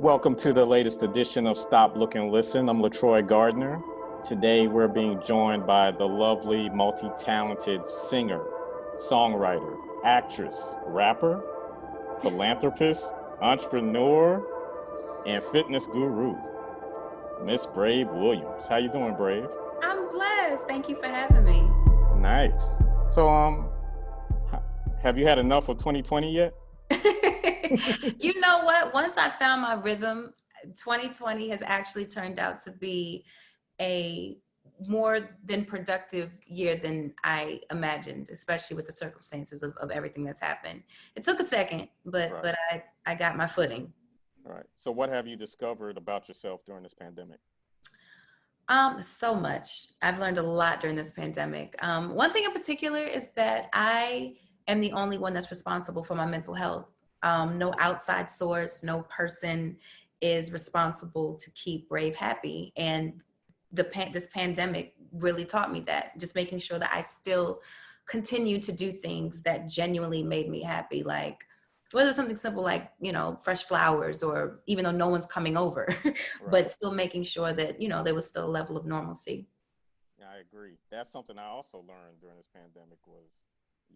Welcome to the latest edition of Stop, Look, and Listen. I'm LaTroy Gardner. Today we're being joined by the lovely, multi-talented singer, songwriter, actress, rapper, philanthropist, entrepreneur, and fitness guru, Miss Brave Williams. How you doing, Brave? I'm blessed. Thank you for having me. Nice. So, have you had enough of 2020 yet? You know what? Once I found my rhythm, 2020 has actually turned out to be a more than productive year than I imagined, especially with the circumstances of everything that's happened. It took a second, but Right. but I got my footing. All right. So what have you discovered about yourself during this pandemic? So much. I've learned a lot during this pandemic. One thing in particular is that I am the only one that's responsible for my mental health. No outside source, no person is responsible to keep Brave happy. And this pandemic really taught me that. Just making sure that I still continue to do things that genuinely made me happy, like whether it's something simple like, fresh flowers, or even though no one's coming over, Right. but still making sure that, there was still a level of normalcy. Yeah, I agree. That's something I also learned during this pandemic was,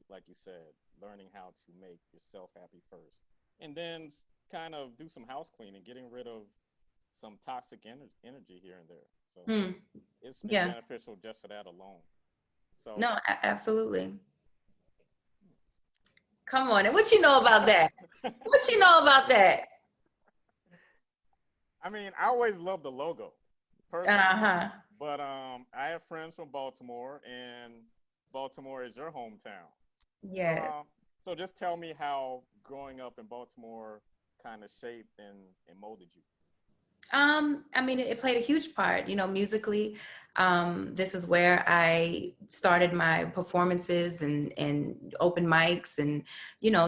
like you said, learning how to make yourself happy first. And then kind of do some house cleaning, getting rid of some toxic energy here and there. So Hmm. it's been Yeah. beneficial just for that alone. So, No, absolutely. Come on. And what you know about that? What you know about that? I mean, I always loved the logo personally, Uh-huh. but I have friends from Baltimore, and Baltimore is your hometown. So, Yeah. so just tell me how growing up in Baltimore kind of shaped and molded you. I mean, it played a huge part, musically. This is where I started my performances and open mics and,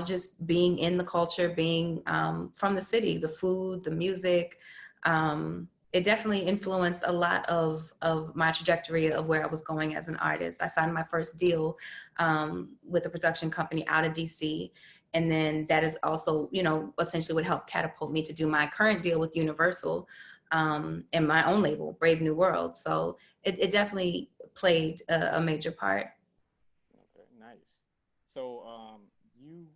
just being in the culture, being from the city, the food, the music. It definitely influenced a lot of my trajectory of where I was going as an artist. I signed my first deal with a production company out of DC. And then that is also, essentially what helped catapult me to do my current deal with Universal and my own label, Brave New World. So it definitely played a major part. Okay, nice. So, you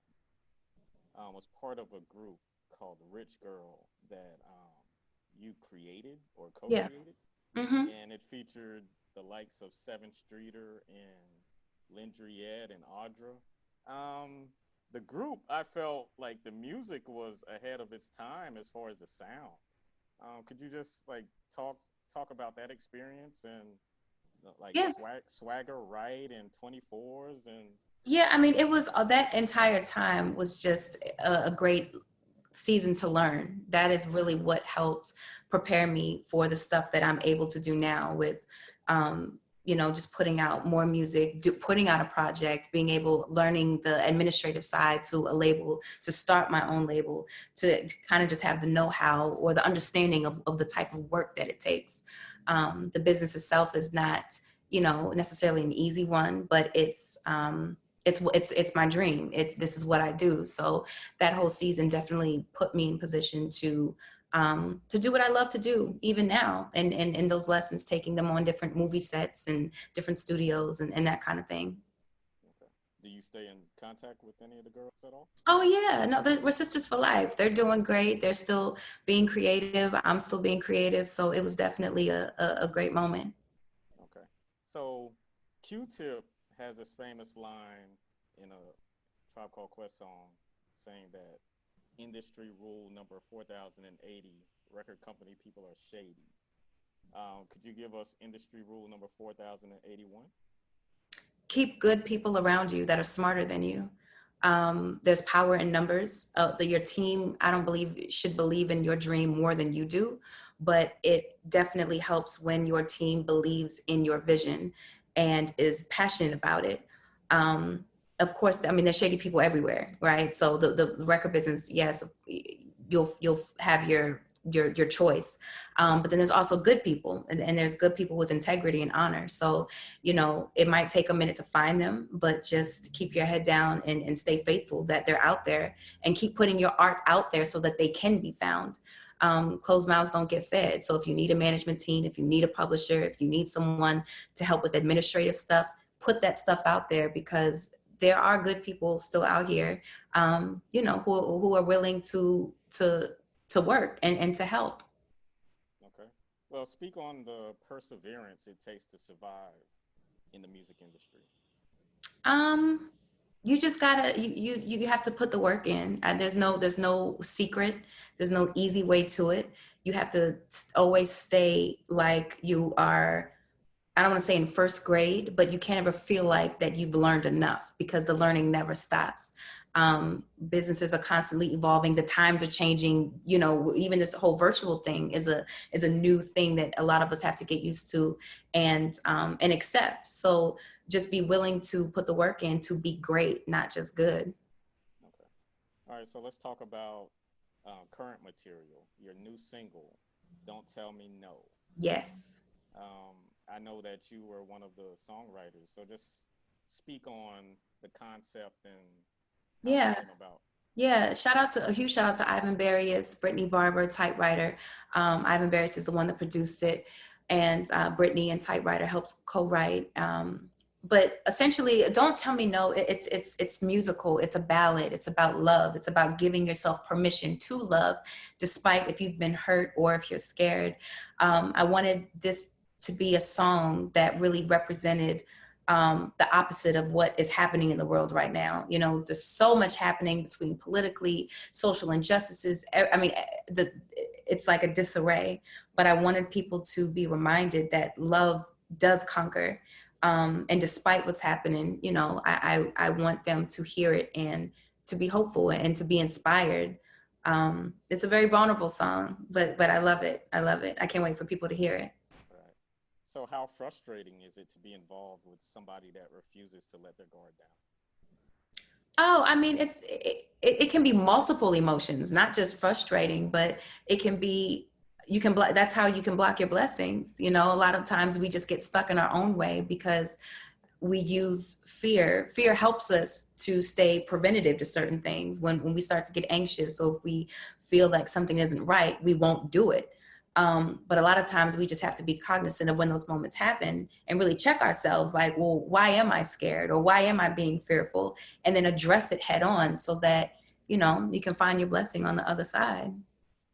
was part of a group called Rich Girl that you created or Yeah. co-created, Mm-hmm. and it featured the likes of Sevyn Streeter and Lindriette and Audra. Um, the group, I felt like the music was ahead of its time as far as the sound. Could you just like talk about that experience and like Yeah. Swagger Right and 24s and Yeah. I mean, it was that entire time was just a great season to learn. That is really what helped prepare me for the stuff that I'm able to do now with, just putting out more music, putting out a project, being able, learning the administrative side to a label, to start my own label, to kind of just have the know-how or the understanding of the type of work that it takes. The business itself is not, necessarily an easy one, but it's my dream. This is what I do. So that whole season definitely put me in position to do what I love to do even now. And those lessons, taking them on different movie sets and different studios and that kind of thing. okay. Do you stay in contact with any of the girls at all? Oh yeah, no, we're sisters for life. They're doing great. They're still being creative. I'm still being creative. So it was definitely a great moment. Okay. So Q-Tip has this famous line in a Tribe Called Quest song saying that industry rule number 4080, record company people are shady. Could you give us industry rule number 4081? Keep good people around you that are smarter than you. There's power in numbers. Your team, I don't believe, should believe in your dream more than you do, but it definitely helps when your team believes in your vision and is passionate about it. Of course, I mean, there's shady people everywhere, right? So the record business, yes, you'll have your choice, but then there's also good people, and there's good people with integrity and honor. So it might take a minute to find them, but just keep your head down and stay faithful that they're out there, and keep putting your art out there so that they can be found. Closed mouths don't get fed. So if you need a management team, if you need a publisher, if you need someone to help with administrative stuff, put that stuff out there, because there are good people still out here, who are willing to work and to help. Okay. Well, speak on the perseverance it takes to survive in the music industry. Um, you just gotta you have to put the work in. There's no secret. There's no easy way to it. You have to always stay like you are. I don't want to say in first grade, but you can't ever feel like that you've learned enough, because the learning never stops. Businesses are constantly evolving. The times are changing. Even this whole virtual thing is a new thing that a lot of us have to get used to and accept. So just be willing to put the work in to be great, not just good. Okay. All right. So let's talk about current material. Your new single, "Don't Tell Me No." Yes. Um, I know that you were one of the songwriters, so just speak on the concept and how Yeah. that came about. Yeah, a huge shout out to Ivan Barrios, Brittany Barber, Typewriter. Ivan Barrios is the one that produced it, and Brittany and Typewriter helped co-write. But essentially, Don't Tell Me No, it's musical. It's a ballad. It's about love. It's about giving yourself permission to love, despite if you've been hurt or if you're scared. I wanted this to be a song that really represented the opposite of what is happening in the world right now. There's so much happening between politically, social injustices. I mean, it's like a disarray, but I wanted people to be reminded that love does conquer. And despite what's happening, I want them to hear it and to be hopeful and to be inspired. It's a very vulnerable song, but I love it. I love it. I can't wait for people to hear it. Right. So how frustrating is it to be involved with somebody that refuses to let their guard down? Oh, I mean, it can be multiple emotions, not just frustrating, but it can be, that's how you can block your blessings. A lot of times we just get stuck in our own way because we use fear. Fear helps us to stay preventative to certain things. When we start to get anxious, or if we feel like something isn't right, we won't do it. But a lot of times we just have to be cognizant of when those moments happen and really check ourselves, like, well, why am I scared, or why am I being fearful? And then address it head on, so that, you can find your blessing on the other side.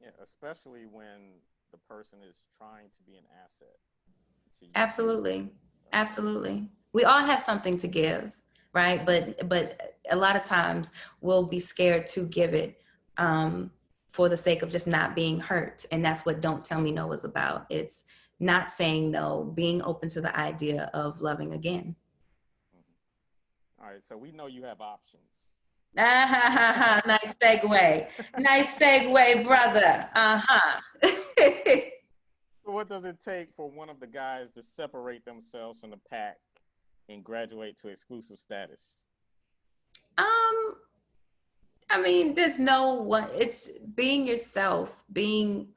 Yeah, especially when the person is trying to be an asset to you. Absolutely. Right? Absolutely. We all have something to give, right? But a lot of times we'll be scared to give it, for the sake of just not being hurt. And that's what Don't Tell Me No is about. It's not saying no, being open to the idea of loving again. All right, so we know you have options. Nice segue. Nice segue, brother. So what does it take for one of the guys to separate themselves from the pack and graduate to exclusive status? I mean, there's no one. It's being yourself. Being.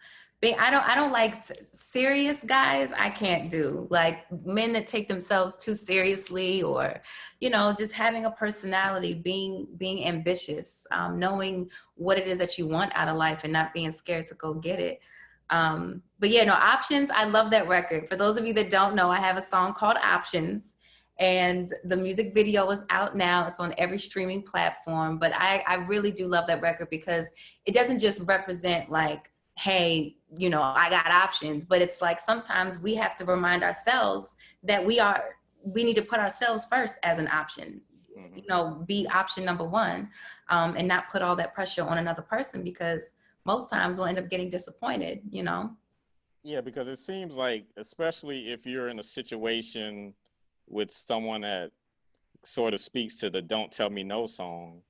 I don't like serious guys. I can't do, like, men that take themselves too seriously, or, just having a personality. Being ambitious. Knowing what it is that you want out of life and not being scared to go get it. But yeah, no, Options. I love that record. For those of you that don't know, I have a song called Options. And the music video is out now. It's on every streaming platform. But I really do love that record, because it doesn't just represent, like, hey, I got options. But it's like, sometimes we have to remind ourselves that we need to put ourselves first as an option. Be option number one, and not put all that pressure on another person, because most times we'll end up getting disappointed. Yeah, because it seems like, especially if you're in a situation with someone that sort of speaks to the Don't Tell Me No song,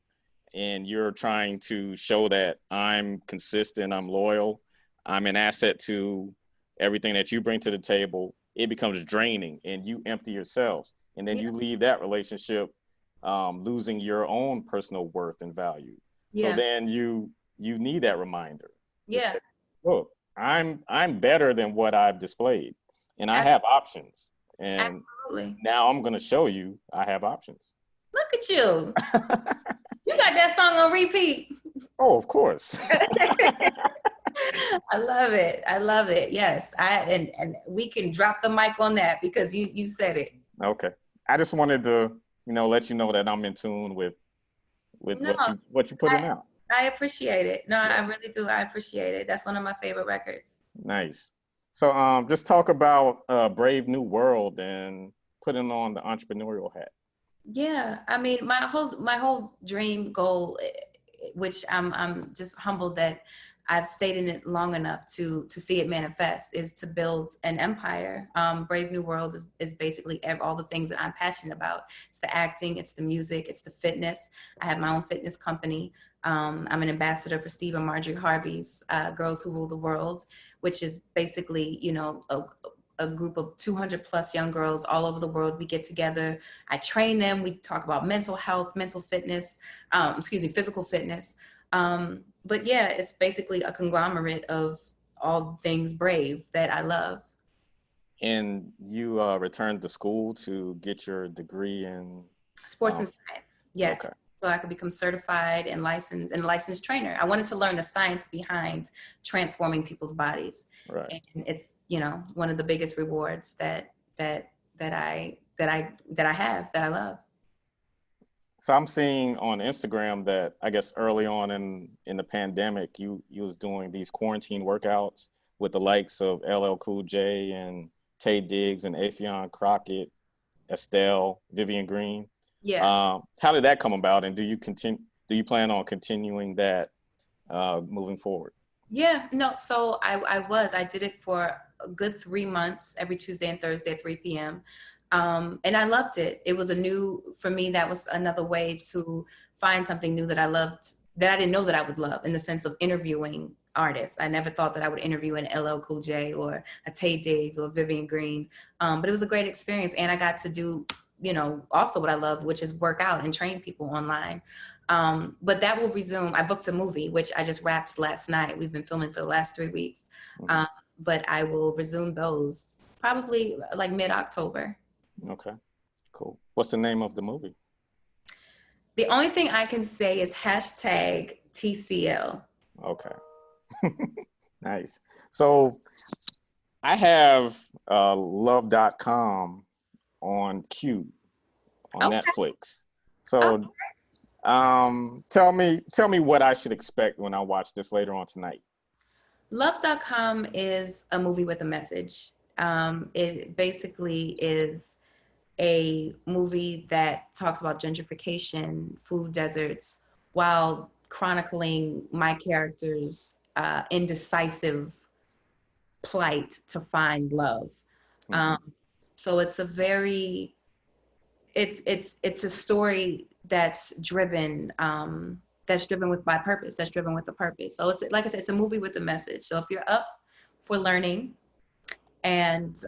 and you're trying to show that I'm consistent, I'm loyal, I'm an asset to everything that you bring to the table, it becomes draining and you empty yourselves. And then you leave that relationship losing your own personal worth and value. So then you need that reminder. Yeah. Say, look, I'm better than what I've displayed, and I have options. And absolutely. Now I'm going to show you I have options. Look at you. You got that song on repeat. Oh, of course. I love it. I love it. Yes. And we can drop the mic on that because you said it. Okay. I just wanted to, let you know that I'm in tune with No, what you putting out. I appreciate it. No, I Yeah. really do. I appreciate it. That's one of my favorite records. Nice. So just talk about Brave New World and putting on the entrepreneurial hat. Yeah, I mean, my whole dream goal, which I'm just humbled that I've stayed in it long enough to see it manifest, is to build an empire. Brave New World is basically all the things that I'm passionate about. It's the acting, it's the music, it's the fitness. I have my own fitness company. I'm an ambassador for Steve and Marjorie Harvey's Girls Who Rule the World, which is basically, a group of 200 plus young girls all over the world. We get together. I train them. We talk about mental health, mental fitness, physical fitness. But yeah, it's basically a conglomerate of all things brave that I love. And you returned to school to get your degree in. Sports and science, yes. Okay. So I could become certified and licensed trainer. I wanted to learn the science behind transforming people's bodies. Right. And it's, one of the biggest rewards that I love. So I'm seeing on Instagram that I guess early on in the pandemic, you was doing these quarantine workouts with the likes of LL Cool J and Tay Diggs and Affion Crockett, Estelle, Vivian Green. Yeah. How did that come about, and Do you plan on continuing that moving forward? Yeah, no, so I did it for a good 3 months, every Tuesday and Thursday at 3 p.m. And I loved it. It was for me, that was another way to find something new that I loved, that I didn't know that I would love, in the sense of interviewing artists. I never thought that I would interview an LL Cool J or a Tay Diggs or Vivian Green. But it was a great experience. And I got to do, also what I love, which is work out and train people online. But that will resume. I booked a movie, which I just wrapped last night. We've been filming for the last 3 weeks. Mm-hmm. But I will resume those probably like mid-October. Okay, cool. What's the name of the movie? The only thing I can say is hashtag TCL. Okay. Nice. So I have love.com on Q on Okay. Netflix. So tell me what I should expect when I watch this later on tonight. Love.com is a movie with a message. It basically is a movie that talks about gentrification, food deserts, while chronicling my character's indecisive plight to find love. Mm-hmm. So it's a story that's driven with by purpose, that's driven with a purpose. So it's, like I said, it's a movie with a message. So if you're up for learning, and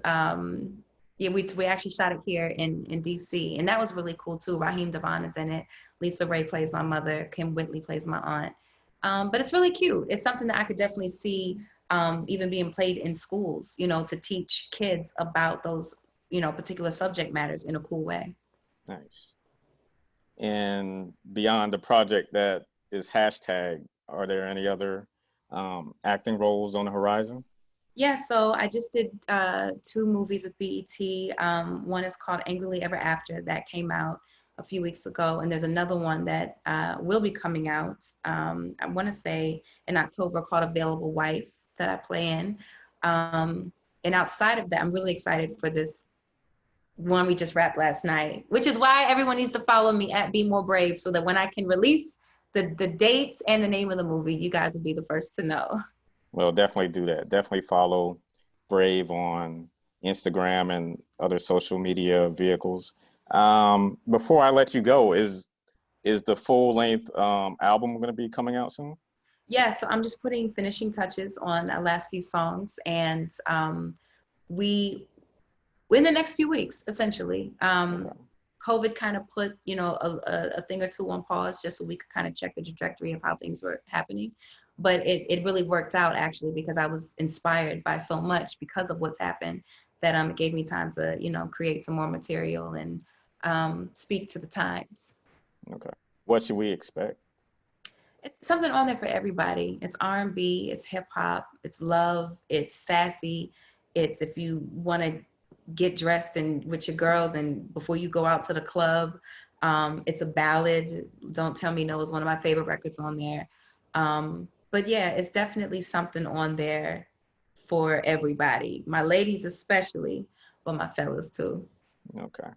yeah, we actually shot it here in DC, and that was really cool too. Raheem Devon is in it. Lisa Ray plays my mother. Kim Whitley plays my aunt. But it's really cute. It's something that I could definitely see even being played in schools, to teach kids about those, particular subject matters in a cool way. Nice. And beyond the project that is hashtag, are there any other acting roles on the horizon? Yeah, so I just did 2 movies with BET. One is called Angrily Ever After, that came out a few weeks ago, and there's another one that will be coming out, I want to say in October, called Available Wife, that I play in. And outside of that, I'm really excited for this one we just wrapped last night, which is why everyone needs to follow me at Be More Brave, so that when I can release the date and the name of the movie, you guys will be the first to know. Well, definitely do that. Definitely follow Brave on Instagram and other social media vehicles. Before I let you go, is the full length album going to be coming out soon? Yeah, so I'm just putting finishing touches on our last few songs, and we in the next few weeks, essentially. Okay. COVID kind of put, a thing or two on pause, just so we could kind of check the trajectory of how things were happening. But it really worked out, actually, because I was inspired by so much because of what's happened, that it gave me time to, create some more material and speak to the times. Okay. What should we expect? It's something on there for everybody. It's R&B, it's hip hop, it's love, it's sassy. It's if you want to get dressed and with your girls and before you go out to the club. It's a ballad. Don't Tell Me No is one of my favorite records on there. But yeah, it's definitely something on there for everybody. My ladies especially, but my fellas too. Okay.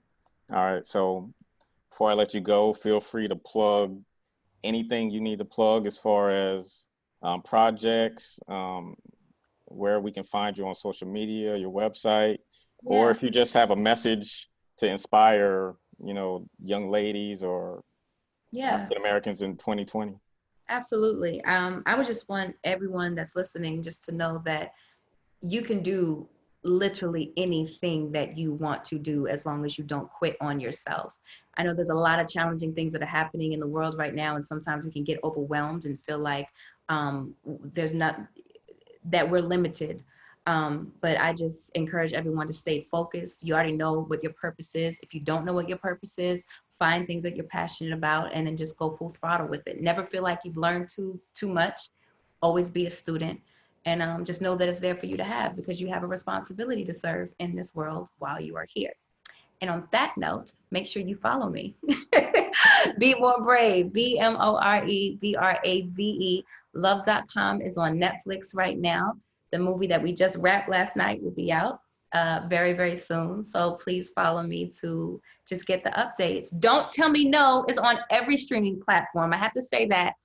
All right. So before I let you go, feel free to plug anything you need to plug as far as projects, where we can find you on social media, your website, or Yeah, if you just have a message to inspire, young ladies or yeah. African Americans in 2020. Absolutely. I would just want everyone that's listening just to know that you can do literally anything that you want to do as long as you don't quit on yourself. I know there's a lot of challenging things that are happening in the world right now, and sometimes we can get overwhelmed and feel like there's not that we're limited. But I just encourage everyone to stay focused. You already know what your purpose is. If you don't know what your purpose is, find things that you're passionate about and then just go full throttle with it. Never feel like you've learned too much. Always be a student, and just know that it's there for you to have because you have a responsibility to serve in this world while you are here. And on that note, make sure you follow me. Be More Brave, BMOREBRAVE. Love.com is on Netflix right now. The movie that we just wrapped last night will be out very, very soon. So please follow me to just get the updates. Don't Tell Me No is on every streaming platform. I have to say that.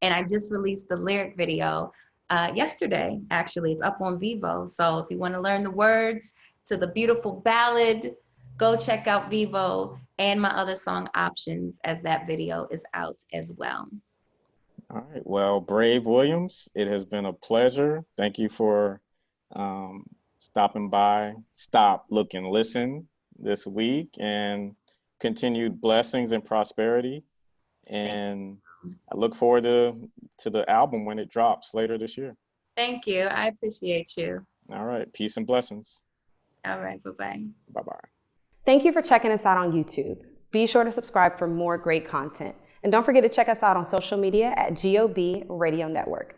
And I just released the lyric video yesterday, actually. It's up on Vivo. So if you want to learn the words to the beautiful ballad, go check out Vivo and my other song Options as that video is out as well. All right. Well, Brave Williams, it has been a pleasure. Thank you for stopping by. Stop, Look, and Listen this week, and continued blessings and prosperity. And I look forward to the album when it drops later this year. Thank you. I appreciate you. All right. Peace and blessings. All right. Bye-bye. Bye-bye. Thank you for checking us out on YouTube. Be sure to subscribe for more great content. And don't forget to check us out on social media at GOB Radio Network.